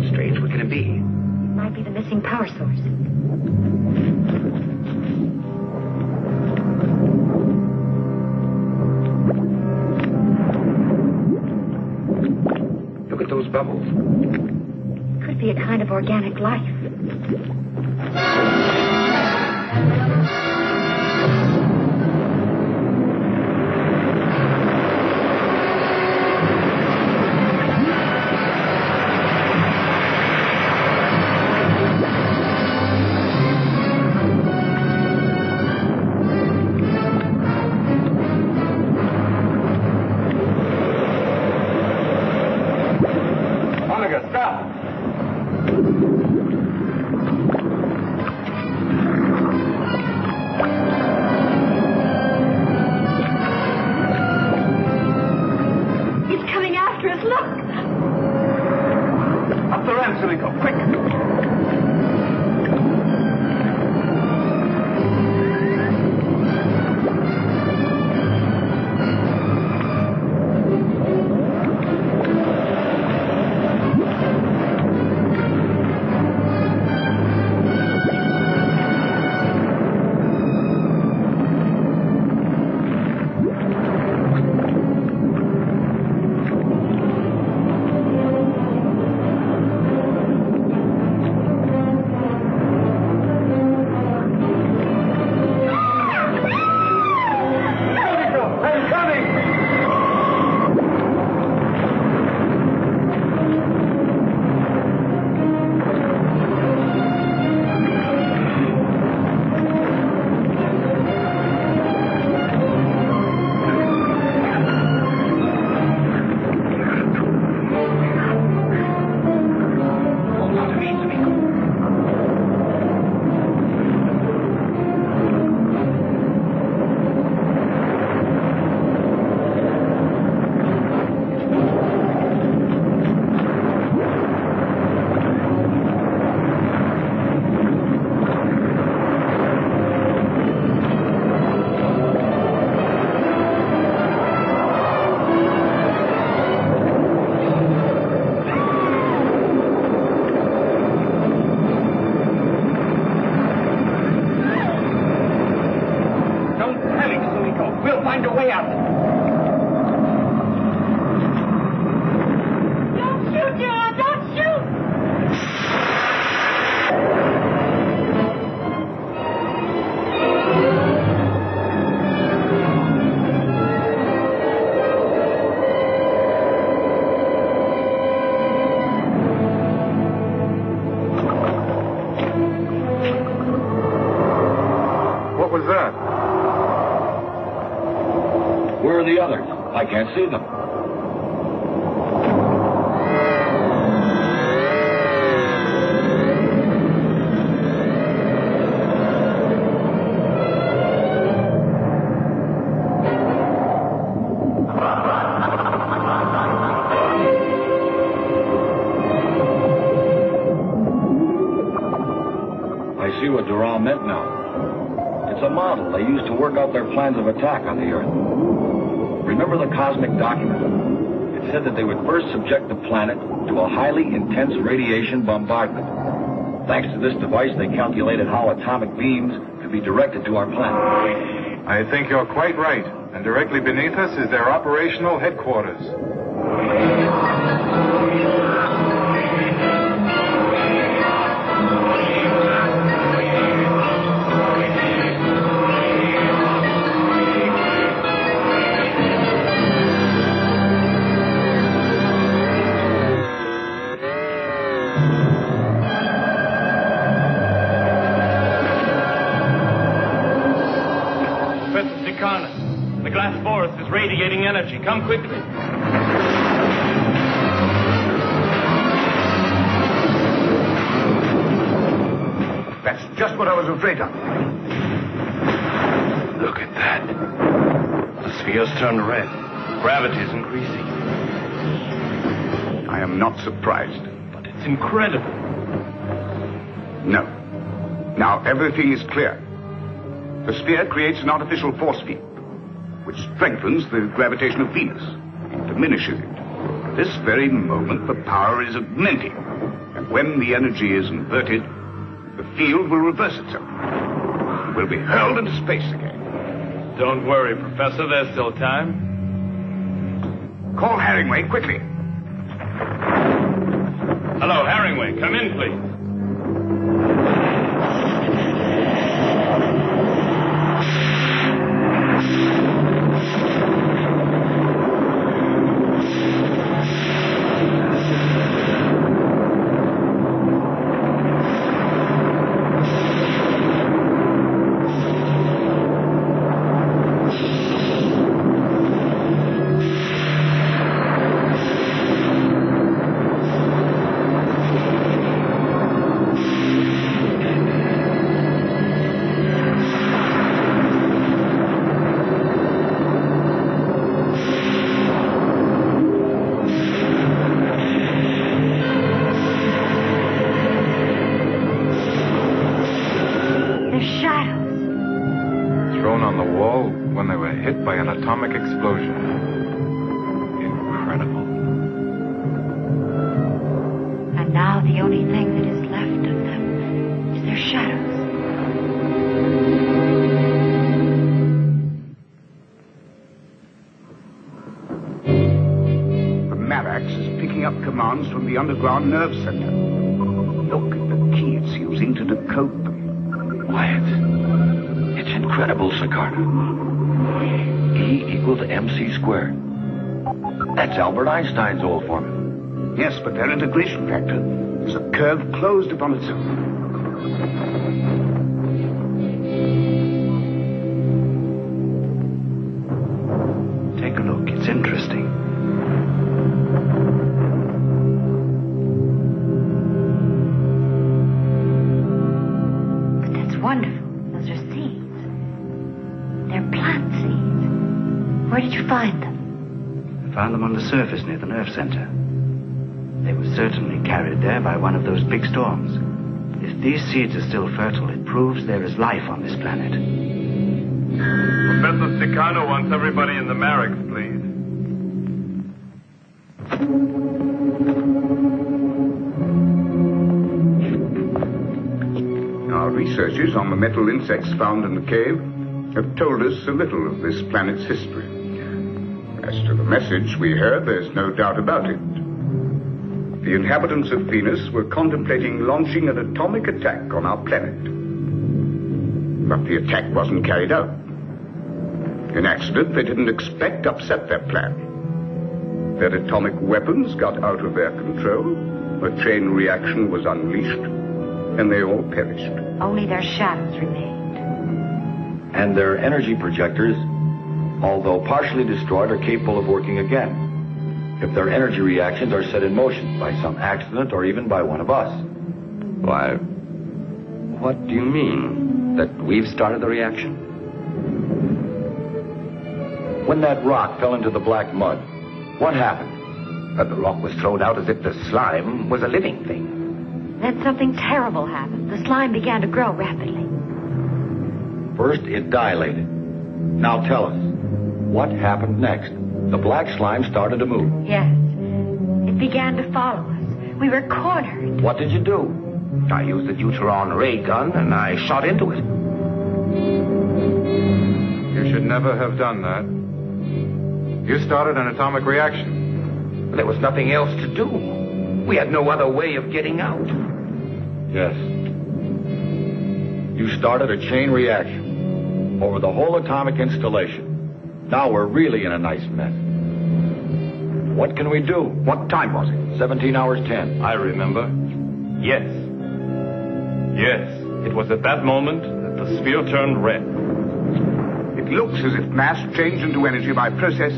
Strange, what can it be? Might be the missing power source. Look at those bubbles. Could be a kind of organic life. Where are the others? I can't see them. I see what Durand meant now. It's a model they used to work out their plans of attack on the Earth. Remember the cosmic document? It said that they would first subject the planet to a highly intense radiation bombardment. Thanks to this device, they calculated how atomic beams could be directed to our planet. I think you're quite right. And directly beneath us is their operational headquarters. Professor Cinenet. The glass forest is radiating energy. Come quickly. That's just what I was afraid of. Look at that. The sphere's turned red. Gravity's increasing. I am not surprised. But it's incredible. No. Now everything is clear. The sphere creates an artificial force field, which strengthens the gravitation of Venus and diminishes it. At this very moment, the power is augmenting. And when the energy is inverted, the field will reverse itself. We'll be hurled into space again. Don't worry, Professor. There's still time. Call Herringway, quickly. Hello, Herringway. Come in, please. Atomic explosion. Incredible. And now the only thing that is left of them is their shadows. The Marax is picking up commands from the underground nerve center. Look at the key it's using to decode them. Quiet. It's incredible, Cinenet. E=mc². That's Albert Einstein's old formula. Yes, but their integration factor is a curve closed upon itself. Take a look. It's interesting. But that's wonderful. Those are seeds. They're plant seeds. Where did you find them? I found them on the surface near the nerve center. They were certainly carried there by one of those big storms. If these seeds are still fertile, it proves there is life on this planet. Professor Cinenet wants everybody in the Marax, please. Our researches on the metal insects found in the cave have told us a little of this planet's history. As to the message we heard, there's no doubt about it. The inhabitants of Venus were contemplating launching an atomic attack on our planet. But the attack wasn't carried out. In accident they didn't expect to upset their plan. Their atomic weapons got out of their control, a chain reaction was unleashed, and they all perished. Only their shadows remained. And their energy projectors, although partially destroyed, are capable of working again if their energy reactions are set in motion by some accident or even by one of us. Why, what do you mean? That we've started the reaction? When that rock fell into the black mud, what happened? The rock was thrown out as if the slime was a living thing. Then something terrible happened. The slime began to grow rapidly. First, it dilated. Now tell us, what happened next? The black slime started to move. Yes. It began to follow us. We were cornered. What did you do? I used the neutron ray gun and I shot into it. You should never have done that. You started an atomic reaction. There was nothing else to do. We had no other way of getting out. Yes. You started a chain reaction over the whole atomic installation. Now we're really in a nice mess. What can we do? What time was it? 17 hours 10. I remember. Yes. Yes. It was at that moment that the sphere turned red. It It looks as if mass changed into energy by a process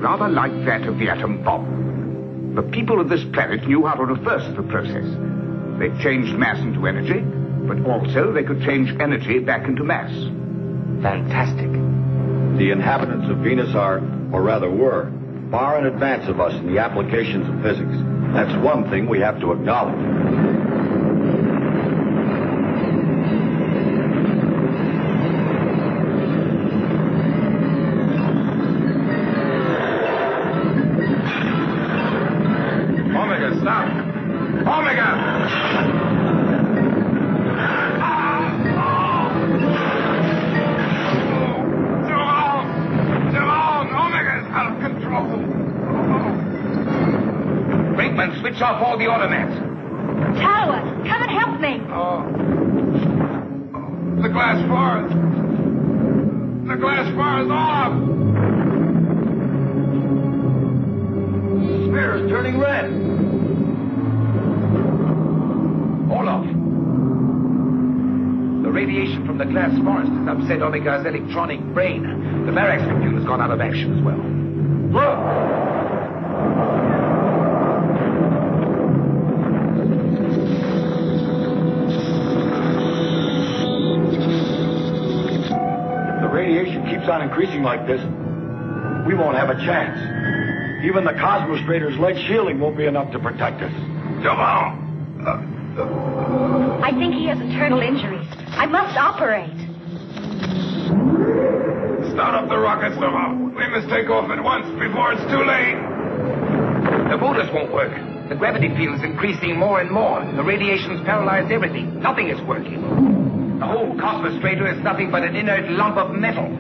rather like that of the atom bomb. The people of this planet knew how to reverse the process. They changed mass into energy, but also they could change energy back into mass. Fantastic. The inhabitants of Venus are, or rather were, far in advance of us in the applications of physics. That's one thing we have to acknowledge. Switch off all the automats. Tower, come and help me. The glass bar. The glass bar is off. The sphere is turning red. Hold off. The radiation from the glass forest has upset Omega's electronic brain. The barracks computer's gone out of action as well. Look! Radiation keeps on increasing like this, we won't have a chance. Even the Cosmostrator's lead shielding won't be enough to protect us. Come on! I think he has internal injuries. I must operate. Start up the rockets, Lamont. We must take off at once before it's too late. The motors won't work. The gravity field is increasing more and more. The radiation's paralyzed everything. Nothing is working. The whole Cosmostrator is nothing but an inert lump of metal.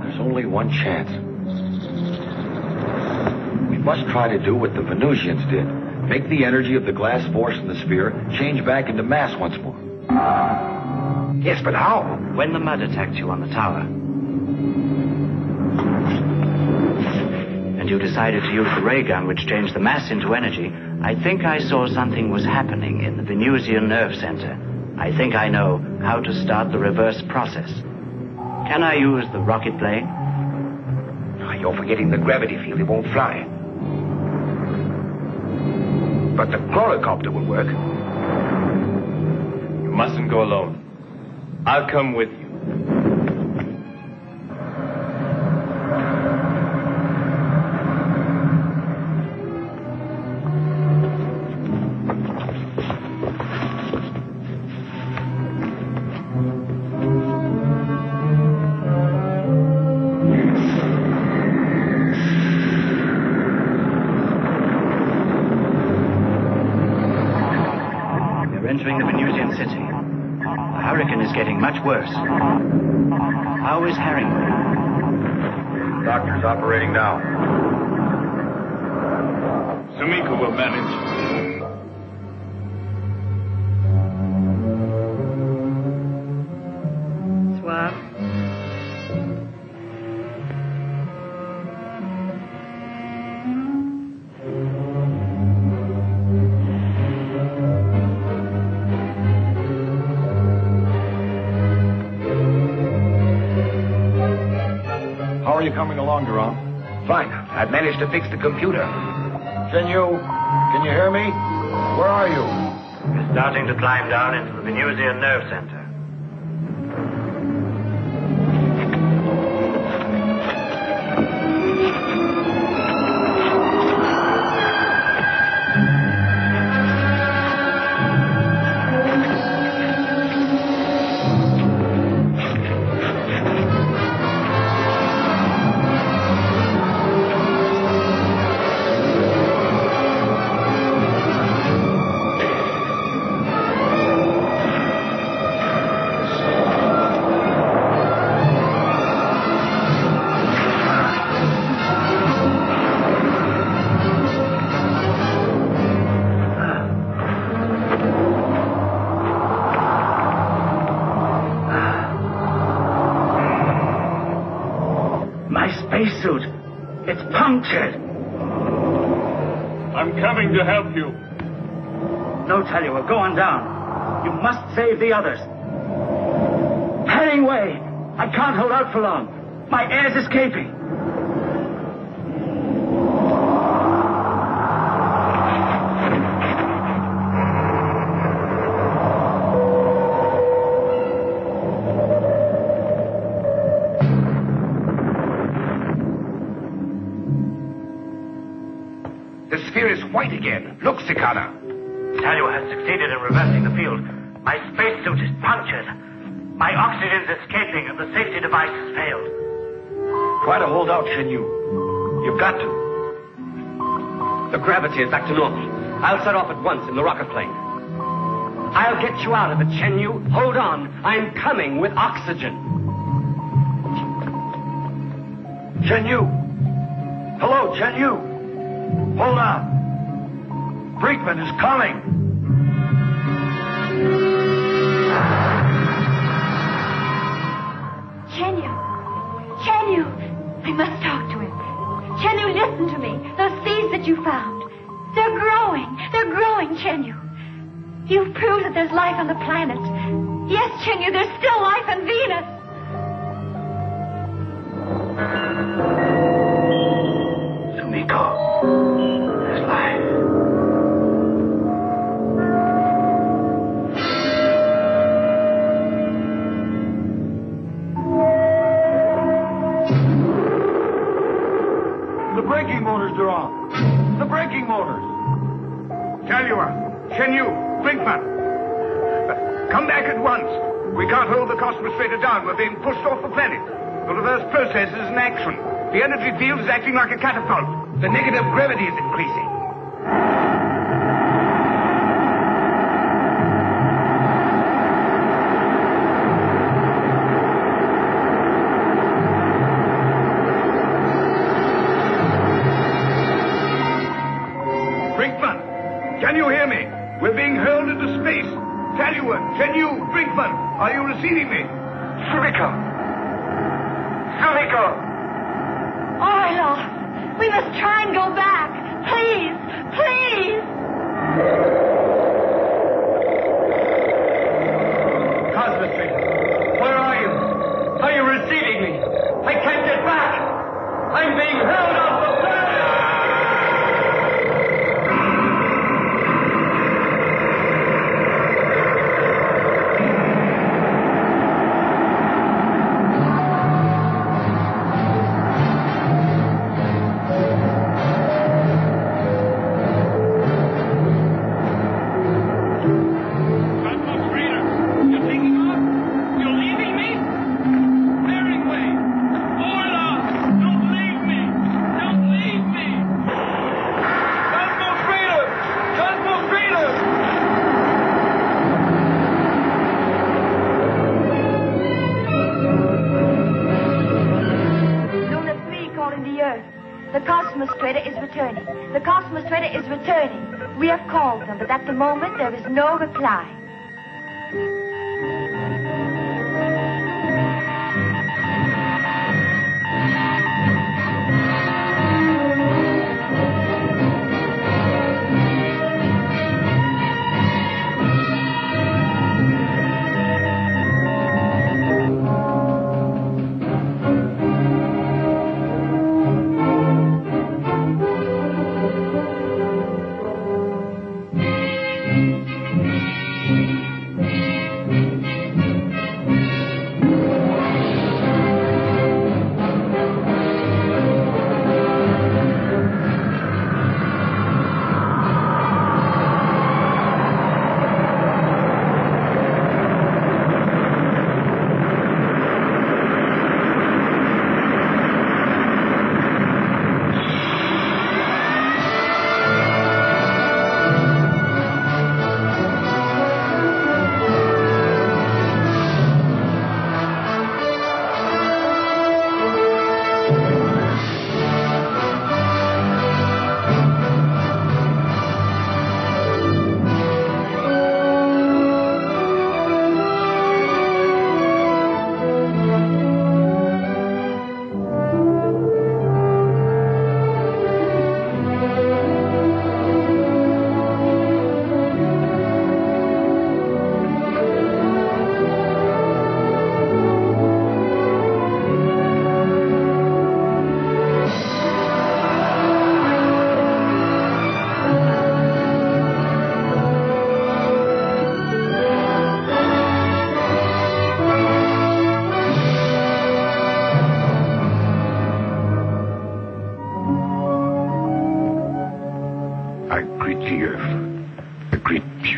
There's only one chance. We must try to do what the Venusians did. Make the energy of the glass force in the sphere change back into mass once more. Yes, but how? When the mud attacked you on the tower, and you decided to use the ray gun which changed the mass into energy, I think I saw something was happening in the Venusian nerve center. I think I know how to start the reverse process. Can I use the rocket plane? You're forgetting the gravity field. It won't fly. But the chlorocopter will work. You mustn't go alone. I'll come with you. Entering the Venusian city. The hurricane is getting much worse. How is Harrington? Doctor's operating now. Sumiko will manage. Suave. How are you coming along, Durand? Fine. I've managed to fix the computer. Can you hear me? Where are you? We're starting to climb down into the Venusian nerve center. Spacesuit. It's punctured. I'm coming to help you. No, tell you, go on down. You must save the others. Hemingway! I can't hold out for long. My air's escaping. The sphere is white again. Look, Cicada. Tell you has succeeded in reversing the field. My spacesuit is punctured. My oxygen's escaping and the safety device has failed. Try to hold out, Shen Yu. You've got to. The gravity is back to normal. I'll set off at once in the rocket plane. I'll get you out of it, Chen Yu. Hold on. I'm coming with oxygen. Chen Yu! Hello, Chen Yu! Hold on. Brinkman is coming. Chen Yu, I must talk to him. Chen Yu, listen to me. Those seeds that you found, they're growing, Chen Yu. You've proved that there's life on the planet. Yes, Chen Yu, there's still life on Venus. Sumiko, there's life. The braking motors are on. The braking motors. Talua, Shen Yu, Brinkman. Come back at once. We can't hold the cosmostrator down. We're being pushed off the planet. The reverse process is in action. The energy field is acting like a catapult. The negative gravity is increasing. Brinkman, can you hear me? We're being hurled into space. Talua, Shen Yu, Brinkman, are you receiving me? Sumiko! Oh, my Lord, we must try and go back. Please, please. Cosmostrator, where are you? Are you receiving me? I can't get back. I'm being held off the planet. We have called them, but at the moment there is no reply.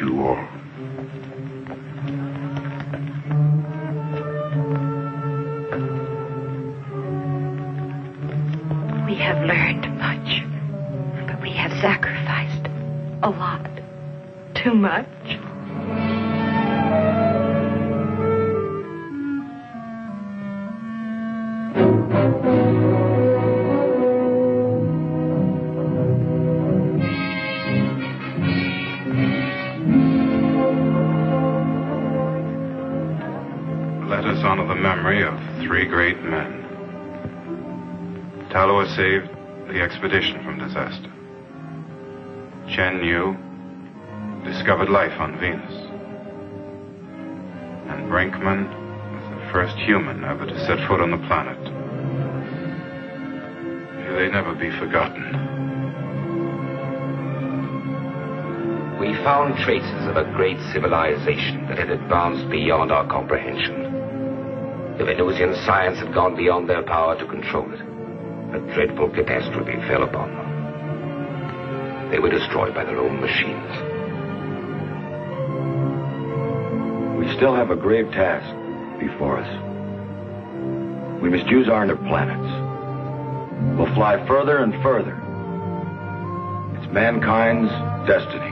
you all. We have learned much, but we have sacrificed a lot. Too much. Let us honor the memory of three great men. Talua saved the expedition from disaster. Chen Yu discovered life on Venus. And Brinkman was the first human ever to set foot on the planet. May they never be forgotten. We found traces of a great civilization that had advanced beyond our comprehension. The Venusian science had gone beyond their power to control it. A dreadful catastrophe fell upon them. They were destroyed by their own machines. We still have a grave task before us. We must use our inner planets. We'll fly further and further. It's mankind's destiny.